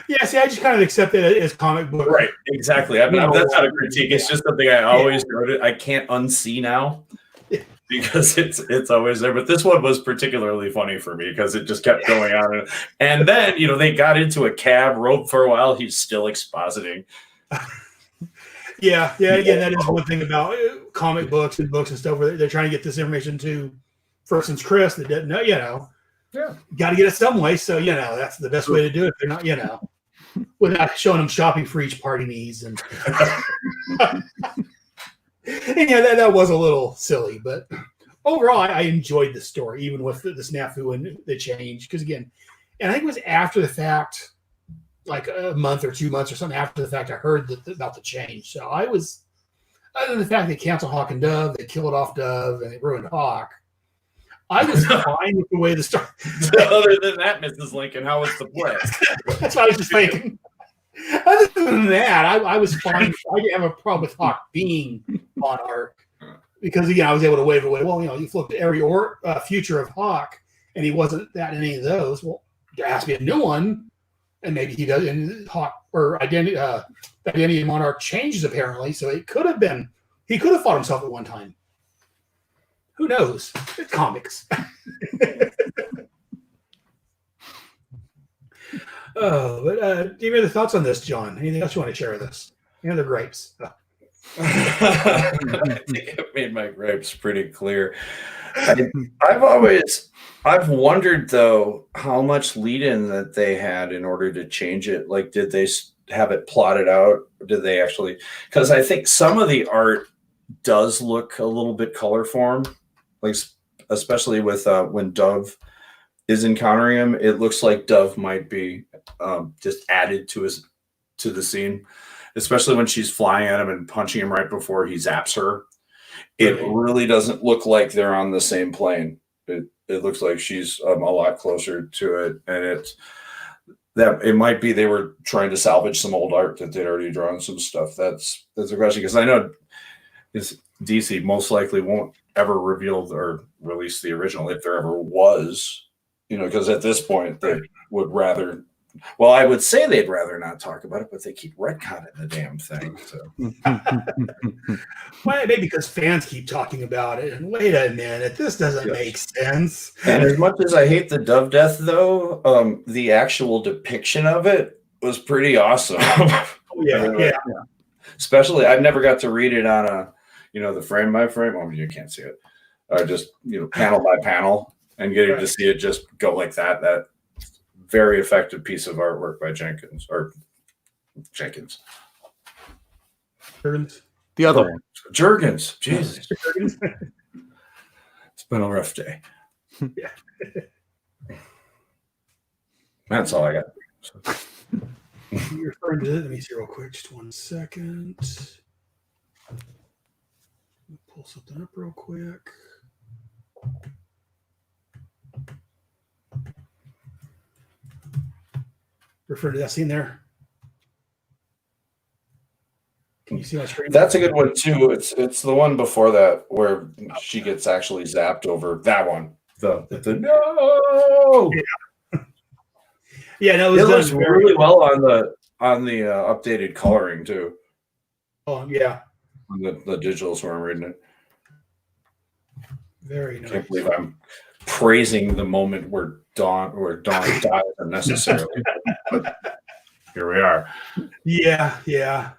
Yeah, see, I just kind of accept it as comic book. Right, exactly. I mean, that's not a critique. It's just something I always noted. I can't unsee now because it's always there. But this one was particularly funny for me because it just kept going on. And then, they got into a cab, rode for a while. He's still expositing. Yeah. Again, that is one thing about comic books and books and stuff where they're trying to get this information to, for instance, Chris that doesn't know, Yeah. got to get it some way. So, that's the best way to do it. They're not, without showing them shopping for each party needs. And, and that was a little silly. But overall, I enjoyed the story, even with the snafu and the change. Because, again, and I think it was after the fact, like a month or 2 months or something after the fact, I heard about the change. So I was, other than the fact they canceled Hawk and Dove, they killed off Dove, and they ruined Hawk. I was fine with the way the story. Other than that, Mrs. Lincoln, how was the play? That's what I was just thinking. Other than that, I was fine. I didn't have a problem with Hawk being on Arc because, again, I was able to wave away. Well, you flipped every future of Hawk, and he wasn't that in any of those. Well, there has to be a new one, and maybe he does. And Hawk or identity of Monarch changes apparently, so it could have been he could have fought himself at one time. Who knows? It's comics. But do you have any thoughts on this, John? Anything else you want to share with us? Any other gripes? I think I've made my gripes pretty clear. I've wondered though how much lead-in that they had in order to change it. Like, did they have it plotted out? Or did they actually? Because I think some of the art does look a little bit color form, like especially with when Dove is encountering him. It looks like Dove might be just added to the scene, especially when she's flying at him and punching him right before he zaps her. It really doesn't look like they're on the same plane. It looks like she's a lot closer to it, and it might be they were trying to salvage some old art that they'd already drawn some stuff. That's a question, because I know DC most likely won't ever reveal or release the original if there ever was, because at this point they would rather. Well, I would say they'd rather not talk about it, but they keep retconning the damn thing. So. Well, maybe because fans keep talking about it. And wait a minute, this doesn't make sense. And as much as I hate the Dove death, though, the actual depiction of it was pretty awesome. Yeah. Especially, I've never got to read it on the frame by frame. Oh, you can't see it. Or just panel by panel, and getting to see it just go like that. That very effective piece of artwork by Jenkins. The other one. Jurgens. Jesus. It's been a rough day. Yeah. That's all I got. So. You're referring to it. Let me see real quick. Just 1 second. Pull something up real quick. Refer to that scene there. Can you see my screen? That's a good one too. It's the one before that where she gets actually zapped over. That one. The no. Yeah, no, it looks really well on the updated coloring too. Oh yeah. On the digitals where I'm reading it. Very nice. Can't believe I'm praising the moment where Dawn dies unnecessarily. But here we are. Yeah.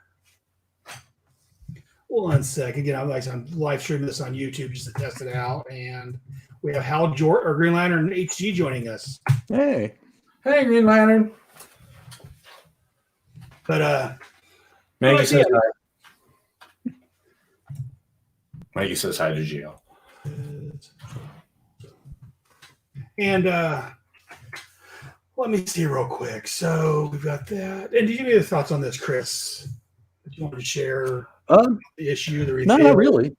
Well, 1 sec. Again, I'm live streaming this on YouTube just to test it out, and we have Hal or Green Lantern HG joining us. Hey, Green Lantern. But Maggie says hi. Maggie says hi to Gio. And let me see real quick. So we've got that. And did you have any thoughts on this, Chris? That you wanted to share the issue, the review? no, not really.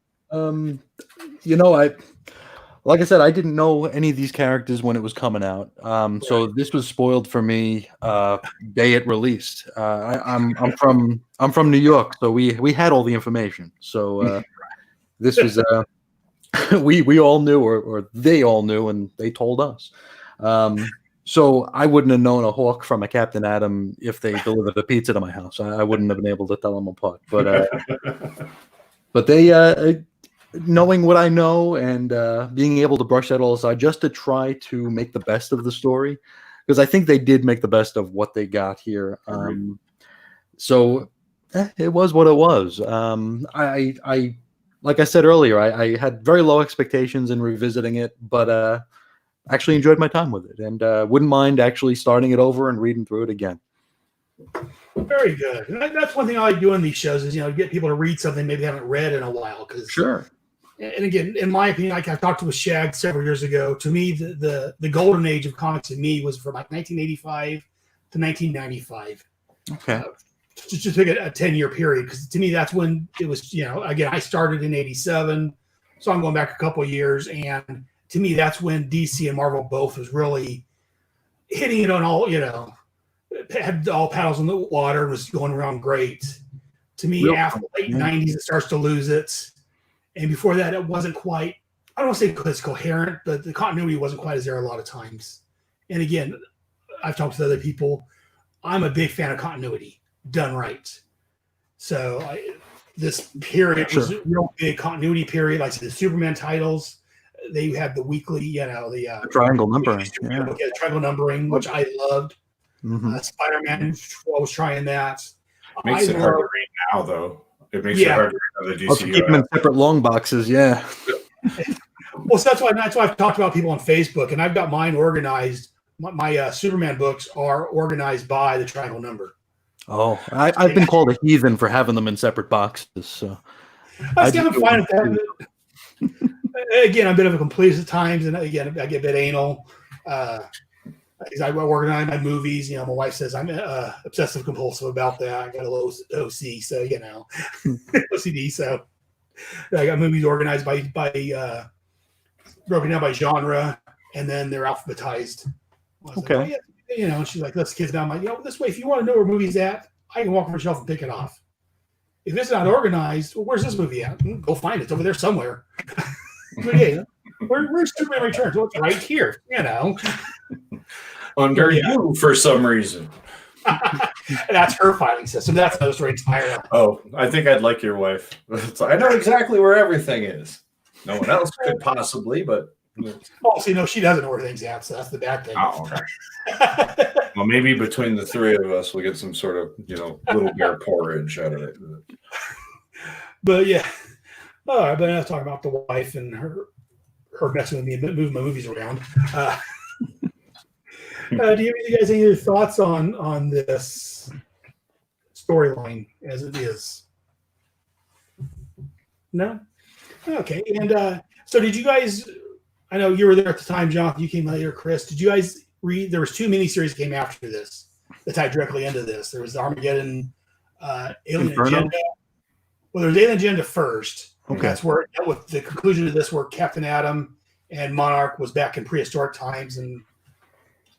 Like I said, I didn't know any of these characters when it was coming out. So this was spoiled for me day it released. I'm from New York, so we had all the information. So this was we all knew, or they all knew, and they told us. So I wouldn't have known a Hawk from a Captain Atom if they delivered a pizza to my house. I wouldn't have been able to tell them apart. But they, knowing what I know and being able to brush that all aside just to try to make the best of the story, because I think they did make the best of what they got here. So it was what it was. I like I said earlier, I had very low expectations in revisiting it, but actually enjoyed my time with it, and wouldn't mind actually starting it over and reading through it again. Very good. And that's one thing I like doing these shows is, get people to read something maybe they haven't read in a while. Sure. And again, in my opinion, like I talked with Shag several years ago, to me, the golden age of comics to me was from like 1985 to 1995. Okay. Just take a 10-year period, because to me, that's when it was, again, I started in 87, so I'm going back a couple of years, and to me, that's when DC and Marvel both was really hitting it on all, had all paddles in the water, was going around great. To me, after the late 90s, it starts to lose it. And before that, it wasn't quite, I don't want to say it's coherent, but the continuity wasn't quite as there a lot of times. And again, I've talked to other people. I'm a big fan of continuity done right. So this period was a real big continuity period. Like I said, the Superman titles, they had the weekly, the triangle numbering. The triangle numbering, which I loved. Spider-Man, I was trying that. Makes it hard to read now, though. It makes it hard to read the DC. Keep them in separate long boxes, yeah. Well, so that's why I've talked about people on Facebook, and I've got mine organized. My Superman books are organized by the triangle number. Oh, I've been called a heathen for having them in separate boxes. So I'm fine with that. Again, I'm a bit of a completist at times, and again, I get a bit anal. I organize my movies. My wife says I'm obsessive compulsive about that. I got a little OC, so OCD. So I got movies organized by broken down by genre, and then they're alphabetized. Okay. Like, she's like, let's kids down. I'm like, this way, if you want to know where a movie's at, I can walk over the shelf and pick it off. If it's not organized, well, where's this movie at? Go find it. It's over there somewhere. Where's Superman Returns? Well, it's right here. Under you for some reason. That's her filing system. That's another story entirely. Oh, I think I'd like your wife. I know exactly where everything is. No one else could possibly, but. Oh, so she doesn't know where things at, so that's the bad thing. Oh, okay. Well, maybe between the three of us, we'll get some sort of, little bear porridge out of it. But yeah. All right, but I was talking about the wife and her messing with me and moving my movies around. Do you guys any other thoughts on this storyline as it is? No? Okay. And so did you guys, I know you were there at the time, Jonathan, you came later, Chris. Did you guys read, there was 2 miniseries that came after this that tied directly into this. There was the Armageddon Alien Inferno? Agenda. Well, there was Alien Agenda first. Okay. That's where it dealt with the conclusion of this, where Captain Atom and Monarch was back in prehistoric times, and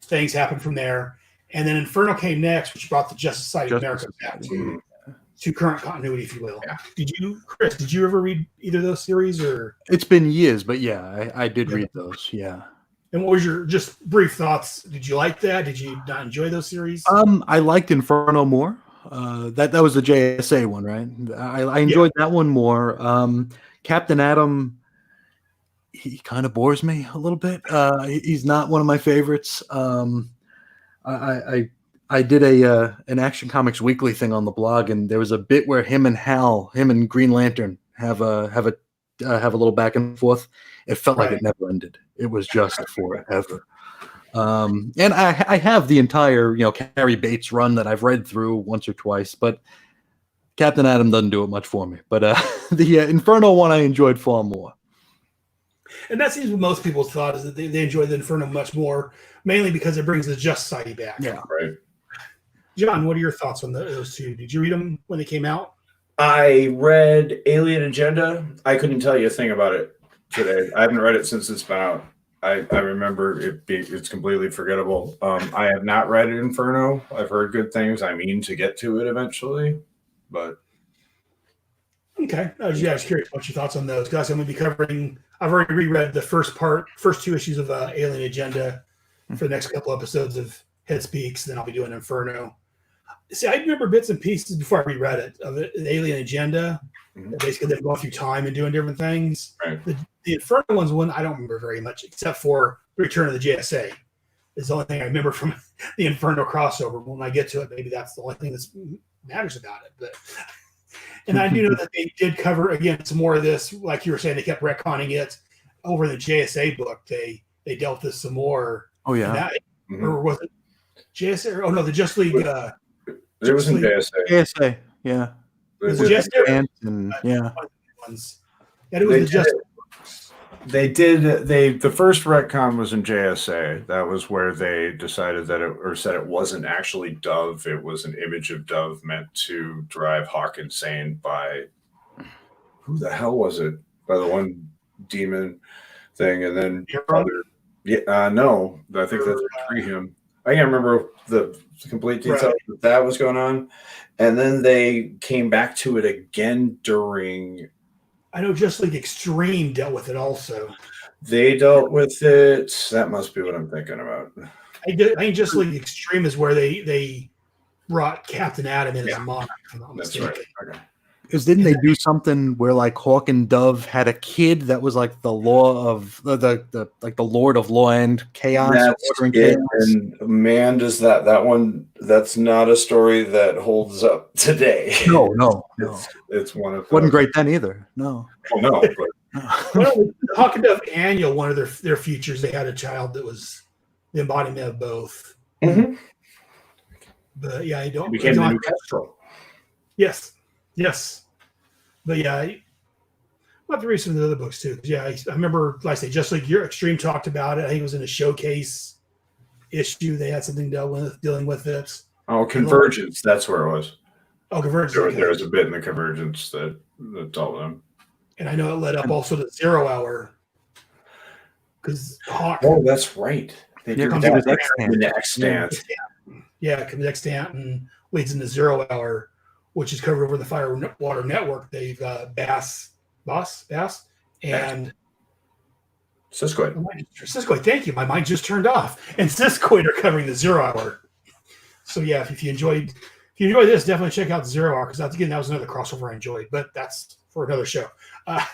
things happened from there. And then Inferno came next, which brought the Justice Society of America back to current continuity, if you will. Yeah. Chris, did you ever read either of those series? Or it's been years, but yeah, I did read those. Yeah. And what was your just brief thoughts? Did you like that? Did you not enjoy those series? I liked Inferno more. That was the JSA one, right? I enjoyed that one more. Captain Atom, he kind of bores me a little bit. He's not one of my favorites. I did an Action Comics Weekly thing on the blog, and there was a bit where him and Green Lantern have a little back and forth. It felt like it never ended. It was just forever. And I have the entire Carrie Bates run that I've read through once or twice, but Captain Atom doesn't do it much for me. But the Inferno one I enjoyed far more. And that seems what most people's thought is that they enjoy the Inferno much more, mainly because it brings the Just Society back. Yeah, right. John, what are your thoughts on those two? Did you read them when they came out? I read Alien Agenda. I couldn't tell you a thing about it today. I haven't read it since it's been out. I remember it's completely forgettable. I have not read Inferno. I've heard good things. I mean to get to it eventually, but okay. I was curious what your thoughts on those, because I'm going to be covering. I've already reread the first two issues of Alien Agenda for the next couple episodes of Head Speaks. Then I'll be doing Inferno. See, I remember bits and pieces before I reread it of the Alien Agenda. Basically, they're going through time and doing different things. Right. The Inferno one's one I don't remember very much, except for Return of the JSA. Is the only thing I remember from the Inferno crossover. When I get to it, maybe that's the only thing that matters about it. But and I do know that they did cover again some more of this, like you were saying. They kept retconning it over the JSA book. They dealt with some more. Oh yeah, or was it JSA? Oh no, the Just League. It was in JSA. JSA, yeah. It was JSA. Yeah. And it was the Just. They did. The first retcon was in JSA. That was where they decided that said it wasn't actually Dove. It was an image of Dove meant to drive Hawk insane by who the hell was it? By the one demon thing, and then no, I think that's him. I can't remember the complete details that was going on, and then they came back to it again during. I know Just League Extreme dealt with it also. They dealt with it. That must be what I'm thinking about. I think Just League Extreme is where they brought Captain Atom in as a monarch. That's right. Okay. Because didn't they do something where like Hawk and Dove had a kid that was like the law of the Lord of Law and Chaos? That's it. Chaos? And man, does that one? That's not a story that holds up today. No. It's one of wasn't great then either. No. Oh no. But well, the Hawk and Dove Annual, one of their features, they had a child that was the embodiment of both. Mm-hmm. But yeah, I don't. It became the new Kestrel. Yes. But yeah, I'll have to read some of the other books too. Yeah, I remember, like I say, Just Like Your Extreme talked about it. I think it was in a showcase issue. They had something dealing with it. Oh, Convergence. That's where it was. Oh, Convergence. There was a bit in the Convergence that told them. And I know it led up also to 0 Hour. Because Hawk. Oh, that's right. They did the extant. Yeah, extant and leads into 0 Hour, which is covered over the Fire Water Network. They've got Bass, and Siskoid. Siskoid, thank you. My mind just turned off. And Siskoid are covering the 0 Hour. So yeah, if you enjoyed this, definitely check out the 0 Hour, because that was another crossover I enjoyed. But that's for another show. Well,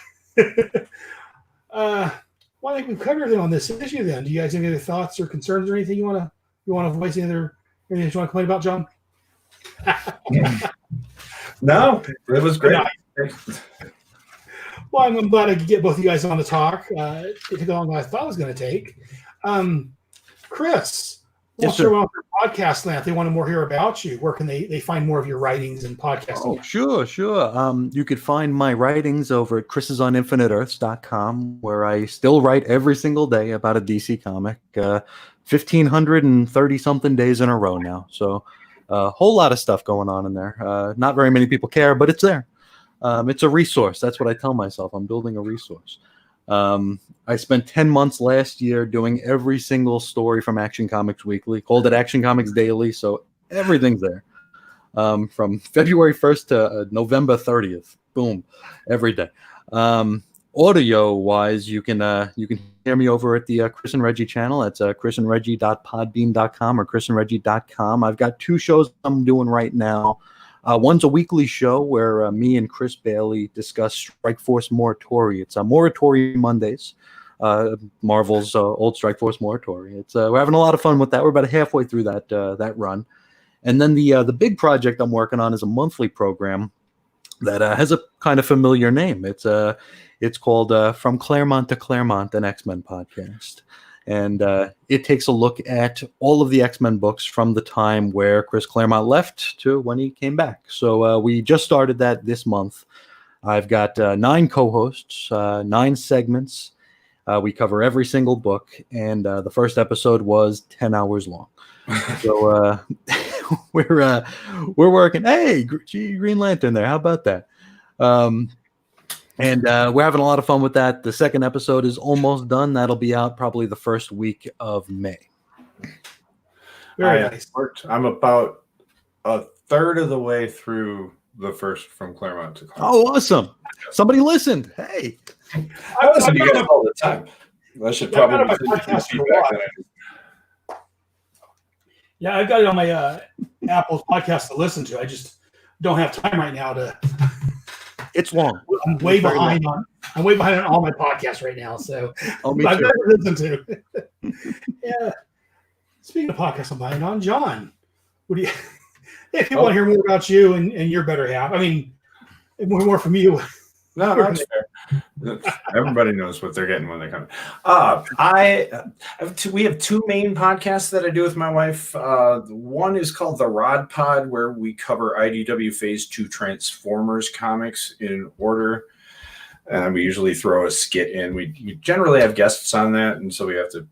I think we've covered everything on this issue. Then, do you guys have any other thoughts or concerns or anything you want to voice? Anything you want to complain about, John? No, it was great. Well, I'm glad I could get both of you guys on to talk. It took longer than I thought it was going to take. Chris, what's your podcast land? If they want to more hear about you, where can they find more of your writings and podcasting? Oh, sure. You could find my writings over at chrisisoninfiniteearths.com, where I still write every single day about a DC comic, 1,530 something days in a row now. So a whole lot of stuff going on in there. Not very many people care, but it's there. It's a resource. That's what I tell myself. I'm building a resource. I spent 10 months last year doing every single story from Action Comics Weekly, called it Action Comics Daily. So everything's there. From February 1st to November 30th. Boom. Every day. Audio wise, you can hear me over at the Chris and Reggie channel. That's chrisandreggie.podbean.com or chrisandreggie.com. I've got 2 shows I'm doing right now. One's a weekly show where me and Chris Bailey discuss Strike Force Morituri. It's Morituri Mondays. Marvel's old Strike Force Morituri. It's we're having a lot of fun with that. We're about halfway through that run, and then the big project I'm working on is a monthly program that has a kind of familiar name. It's called From Claremont to Claremont, an X-Men podcast. And it takes a look at all of the X-Men books from the time where Chris Claremont left to when he came back. So we just started that this month. I've got 9 co-hosts, 9 segments. We cover every single book, and the first episode was 10 hours long. So we're working. Hey, Green Lantern there. How about that? And we're having a lot of fun with that. The second episode is almost done. That'll be out probably the first week of May. Very nice. I'm about a third of the way through the first From Claremont to Claremont. Oh, awesome. Somebody listened. Hey. I listen to you guys all the time. I should probably podcast feedback. Yeah, I've got it on my Apple podcast to listen to. I just don't have time right now to. It's long. I'm way behind on all my podcasts right now. So I've got to listen to. Yeah. Speaking of podcasts, I'm behind on. John, what do you? If you want to hear more about you and your better half, I mean, more from you. No, that's fair. Everybody knows what they're getting when they come. We have 2 main podcasts that I do with my wife. One is called The Rod Pod, where we cover IDW Phase 2 Transformers comics in order. And we usually throw a skit in. We generally have guests on that, and so we have to,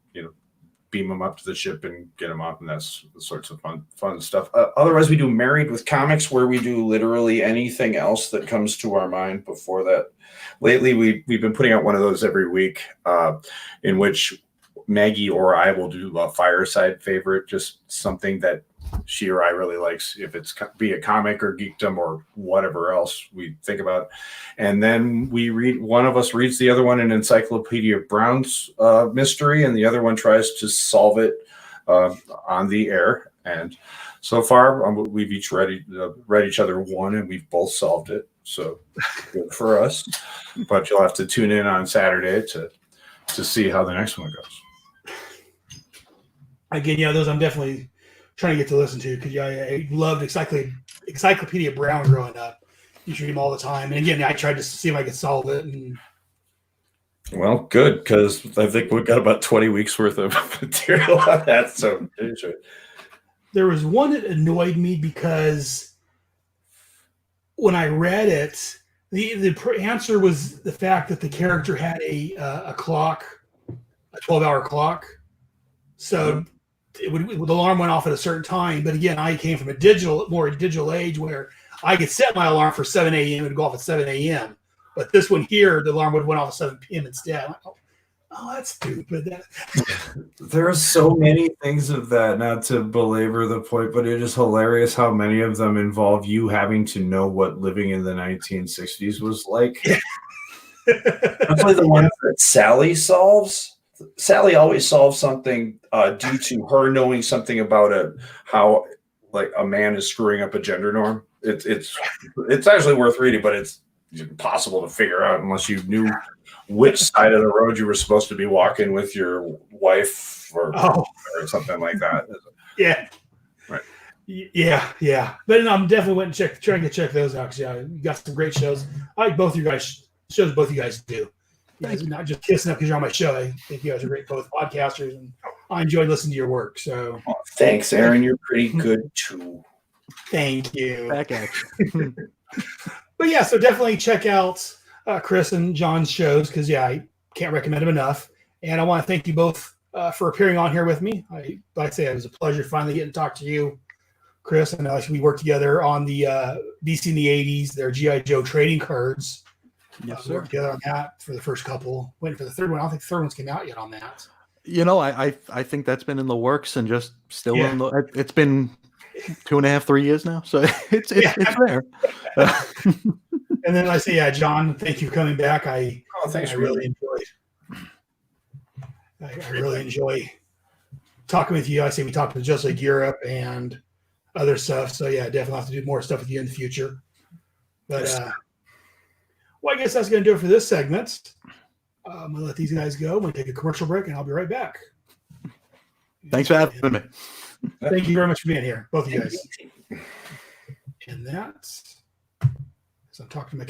beam them up to the ship and get them up, and that's the sorts of fun stuff. Otherwise, we do Married with Comics, where we do literally anything else that comes to our mind before that. Lately, we've been putting out one of those every week, in which Maggie or I will do a fireside favorite, just something that she or I really likes, if it's be a comic or geekdom or whatever else we think about. And then one of us reads the other one an Encyclopedia Brown's mystery, and the other one tries to solve it on the air. And so far, we've each read each other one, and we've both solved it. So good for us. But you'll have to tune in on Saturday to see how the next one goes. Again, those I'm definitely trying to get to listen to, because I loved Encyclopedia Brown growing up. You read them all the time, and again, I tried to see if I could solve it. And well, good, because I think we've got about 20 weeks worth of material on that. So there was one that annoyed me because when I read it, the answer was the fact that the character had a clock, a 12-hour clock. So the alarm went off at a certain time. But again, I came from a more digital age where I could set my alarm for 7 a.m. and go off at 7 a.m. But this one here, the alarm went off at 7 p.m. instead. I'm like, oh, that's stupid. There are so many things of that, not to belabor the point, but it is hilarious how many of them involve you having to know what living in the 1960s was like. Especially the ones that Sally solves. Sally always solves something due to her knowing something about how like a man is screwing up a gender norm. It's actually worth reading, but it's impossible to figure out unless you knew which side of the road you were supposed to be walking with your wife or something like that. Yeah. Right. Yeah. But I'm definitely trying to check those out, because you got some great shows. I like both you guys shows both you guys do. Not just kissing up because you're on my show. I think you guys are great, both podcasters, and I enjoyed listening to your work. So thanks, Aaron. You're pretty good too. Thank you. Back at you. But yeah, so definitely check out Chris and John's shows, because I can't recommend them enough. And I want to thank you both for appearing on here with me. Like I say, it was a pleasure finally getting to talk to you, Chris. And we worked together on the DC in the 80s, their G.I. Joe trading cards. Yes, we worked together on that for the first couple. Waiting for the third one. I don't think the third one's came out yet on that. I think that's been in the works and just still in the. It's been 2.5, 3 years now, so it's there. And then I say, John, thank you for coming back. Thanks. I really enjoyed. I really enjoy talking with you. I say we talked with Just Like Europe and other stuff. So definitely have to do more stuff with you in the future. But I guess that's going to do it for this segment. I'm going to let these guys go. I'm going to take a commercial break, and I'll be right back. Thanks for having me. Thank you very much for being here, both of you guys. And that's, as I'm talking to my